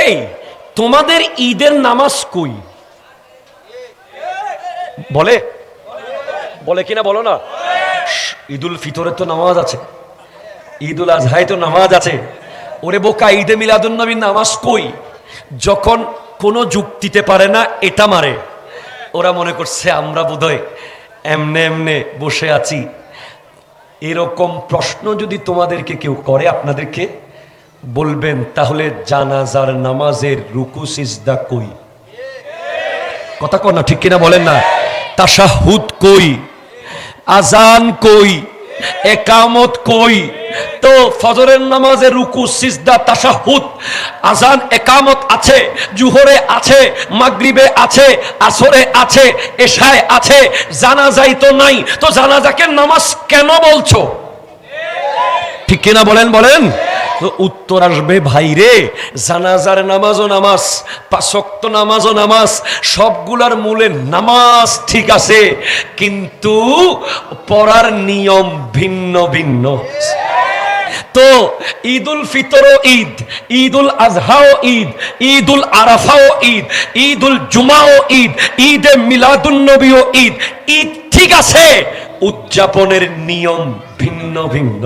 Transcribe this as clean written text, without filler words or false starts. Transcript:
এই তোমাদের ঈদের নামাজ কই? বলে বলে কিনা বলো না? ঈদুল ফিতরের তো নামাজ আছে, ঈদুল আজহায় তো নামাজ আছে। ওরে বোকা, ঈদে মিলাদুন নবীর নামাজ কই? যখন কোনো যুক্তিতে পারে না এটা মারে। ওরা মনে করছে আমরা বোধহয় এমনে এমনে বসে আছি। এরকম প্রশ্ন যদি তোমাদেরকে কেউ করে, আপনাদেরকে বলবেন তাহলে জানাজার নামাজের রুকু সিজদা কই? কথা কর না, ঠিক কিনা বলেন না? তাশাহুদ কই? আজান কই? একামত কই? তো ফজরের নামাজে রুকু সিজদা তাশাহুদ আজান একামত আছে, জুহরে আছে, মাগরিবে আছে, আসরে আছে, এশায় আছে, জানাজাই তো নাই। তো জানাজাকে নামাজ কেন বলছো? ঠিক কিনা বলেন বলেন? তো উত্তর আসবে, ভাইরে জানাজার নামাজও নামাজ, পাঁচ ওয়াক্ত নামাজও নামাজ, সবগুলার মূলে নামাজ ঠিক আছে, কিন্তু পড়ার নিয়ম ভিন্ন ভিন্ন। তো ঈদুল ফিতরও ঈদ, ঈদুল আজহাও ঈদ, ঈদুল আরাফাও ঈদ, ঈদুল জুমাও ঈদ, ঈদে মিলাদুন নবীও ঈদ। ঈদ ঠিক আছে, উদযাপনের নিয়ম ভিন্ন ভিন্ন।